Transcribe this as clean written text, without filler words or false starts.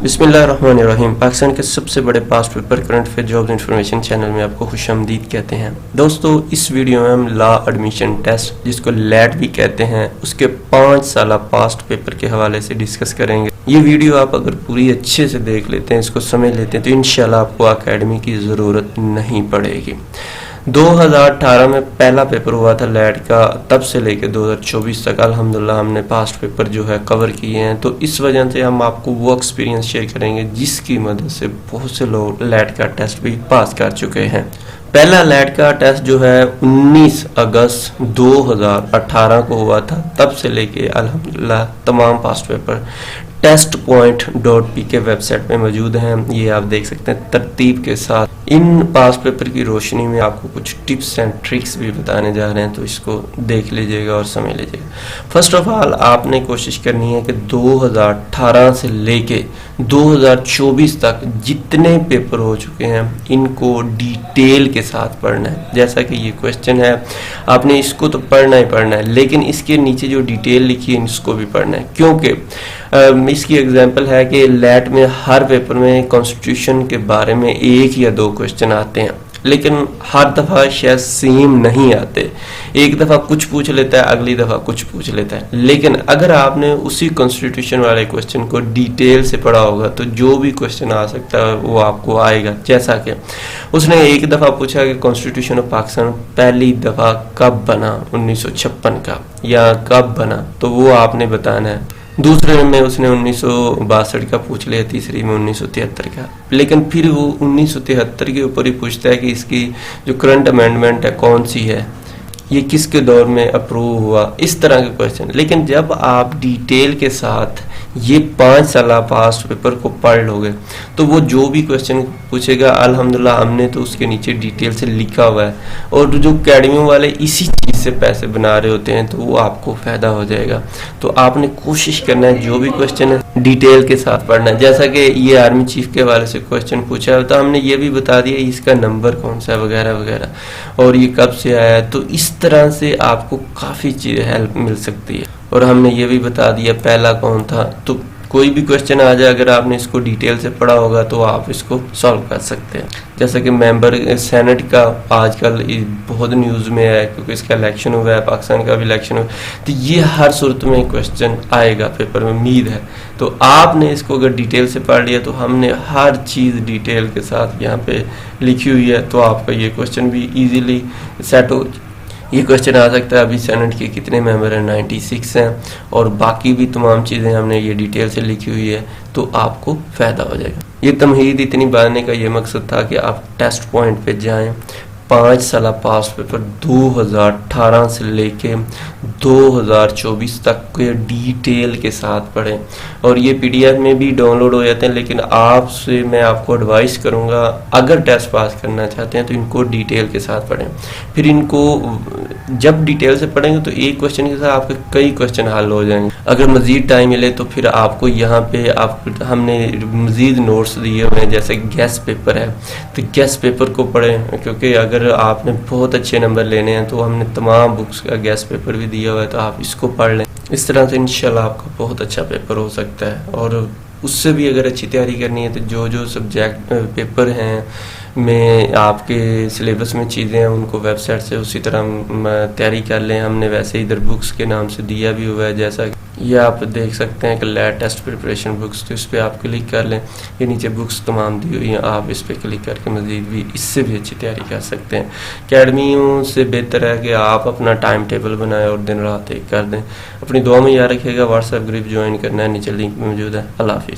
बिस्मिल्लाहिर्रहमानिर्रहीम। पाकिस्तान के सबसे बड़े past paper current affair jobs information channel में आपको खुशामदीद कहते हैं। दोस्तों, इस वीडियो में हम लॉ एडमिशन टेस्ट, जिसको लैट भी कहते हैं, उसके 5 साल पास्ट पेपर के हवाले से डिस्कस करेंगे। ये वीडियो आप अगर पूरी अच्छे से देख लेते हैं, इसको समझ लेते हैं, तो इंशाल्लाह आपको अकेडमी की ज़रूरत नहीं पड़ेगी। 2018 में पहला पेपर हुआ था लैट का, तब से लेकर 2024 तक अल्हम्दुलिल्लाह हमने पास्ट पेपर जो है कवर किए हैं। तो इस वजह से हम आपको वो एक्सपीरियंस शेयर करेंगे जिसकी मदद से बहुत से लोग लैट का टेस्ट भी पास कर चुके हैं। पहला लैट का टेस्ट जो है 19 अगस्त 2018 को हुआ था, तब से लेके अल्हम्दुलिल्लाह तमाम पास्ट पेपर testpoint.pk वेबसाइट में मौजूद हैं। ये आप देख सकते हैं तरतीब के साथ। इन पास पेपर की रोशनी में आपको कुछ टिप्स एंड ट्रिक्स भी बताने जा रहे हैं, तो इसको देख लीजिएगा और समझ लीजिएगा। फर्स्ट ऑफ ऑल आपने कोशिश करनी है कि 2018 से लेके 2024 तक जितने पेपर हो चुके हैं इनको डिटेल के साथ पढ़ना है। जैसा कि ये क्वेश्चन है, आपने इसको तो पढ़ना ही पढ़ना है, लेकिन इसके नीचे जो डिटेल लिखी है इसको भी पढ़ना है, क्योंकि इसकी एग्जांपल है कि लैट में हर पेपर में कॉन्स्टिट्यूशन के बारे में 1 या 2 क्वेश्चन आते हैं, लेकिन हर दफ़ा शायद सेम नहीं आते। एक दफ़ा कुछ पूछ लेता है, अगली दफ़ा कुछ पूछ लेता है। लेकिन अगर आपने उसी कॉन्स्टिट्यूशन वाले क्वेश्चन को डिटेल से पढ़ा होगा तो जो भी क्वेश्चन आ सकता है वो आपको आएगा। जैसा कि उसने एक दफ़ा पूछा कि कॉन्स्टिट्यूशन ऑफ पाकिस्तान पहली दफ़ा कब बना, 1956 का, या कब बना, तो वो आपने बताना है। दूसरे में उसने 1962 का पूछ लिया, तीसरी में 1973 का, लेकिन फिर वो 1973 के ऊपर ही पूछता है कि इसकी जो करंट अमेंडमेंट है कौन सी है, ये किसके दौर में अप्रूव हुआ, इस तरह के क्वेश्चन। लेकिन जब आप डिटेल के साथ ये 5 साल पास्ट पेपर को पढ़ लोगे तो वो जो भी क्वेश्चन पूछेगा अल्हम्दुलिल्लाह हमने तो उसके नीचे डिटेल से लिखा हुआ है, और जो अकेडमी वाले इसी चीज़ से पैसे बना रहे होते हैं तो वो आपको फ़ायदा हो जाएगा। तो आपने कोशिश करना है जो भी क्वेश्चन है डिटेल के साथ पढ़ना है। जैसा कि ये आर्मी चीफ के हवाले से क्वेश्चन पूछा है, तो हमने ये भी बता दिया इसका नंबर कौन सा है वगैरह वगैरह, और ये कब से आया है। तो इस तरह से आपको काफ़ी चीज़ हेल्प मिल सकती है। और हमने ये भी बता दिया पहला कौन था, तो कोई भी क्वेश्चन आ जाए अगर आपने इसको डिटेल से पढ़ा होगा तो आप इसको सॉल्व कर सकते हैं। जैसे कि मेंबर सेनेट का आजकल बहुत न्यूज़ में है, क्योंकि इसका इलेक्शन हुआ है, पाकिस्तान का भी इलेक्शन हुआ, तो ये हर सूरत में क्वेश्चन आएगा पेपर में, उम्मीद है। तो आपने इसको अगर डिटेल से पढ़ लिया तो हमने हर चीज़ डिटेल के साथ यहाँ पे लिखी हुई है, तो आपका ये क्वेश्चन भी ईजीली सेट हो। ये क्वेश्चन आ सकता है अभी सेनेट के कितने मेंबर हैं, 96 हैं, और बाकी भी तमाम चीज़ें हमने ये डिटेल से लिखी हुई है, तो आपको फ़ायदा हो जाएगा। ये तमहीद इतनी बताने का ये मकसद था कि आप टेस्ट पॉइंट पे जाएं, 5 साल पास्ट पेपर 2018 से लेके 2024 तक के डिटेल के साथ पढ़ें, और ये PDF में भी डाउनलोड हो जाते हैं। लेकिन आपसे मैं आपको एडवाइस करूँगा, अगर टेस्ट पास करना चाहते हैं तो इनको डिटेल के साथ पढ़ें। फिर इनको जब डिटेल से पढ़ेंगे तो एक क्वेश्चन के साथ आपके कई क्वेश्चन हल हो जाएंगे। अगर मज़ीद टाइम मिले तो फिर आपको यहाँ पे हमने मज़ीद नोट्स दिए हुए हैं, जैसे गेस्ट पेपर है तो गेस्ट पेपर को पढ़ें, क्योंकि अगर आपने बहुत अच्छे नंबर लेने हैं तो हमने तमाम बुक्स का गेस्ट पेपर भी दिया हुआ है, तो आप इसको पढ़ लें। इस तरह से इंशाल्लाह आपका बहुत अच्छा पेपर हो सकता है। और उससे भी अगर अच्छी तैयारी करनी है तो जो सब्जेक्ट पेपर हैं में आपके सिलेबस में चीज़ें हैं उनको वेबसाइट से उसी तरह तैयारी कर लें। हमने वैसे इधर बुक्स के नाम से दिया भी हुआ है, जैसा ये आप देख सकते हैं कि लैट टेस्ट प्रिपरेशन बुक्स, तो इस पर आप क्लिक कर लें। ये नीचे बुक्स तमाम दी हुई हैं, आप इस पर क्लिक करके मज़ीद भी इससे भी अच्छी तैयारी कर सकते हैं। अकेडमियों से बेहतर है कि आप अपना टाइम टेबल बनाएं और दिन रात एक कर दें। अपनी दुआ में याद रखिएगा। व्हाट्सएप ग्रुप ज्वाइन करना है, नीचे लिंक में मौजूद है। अल्लाह हाफिज़।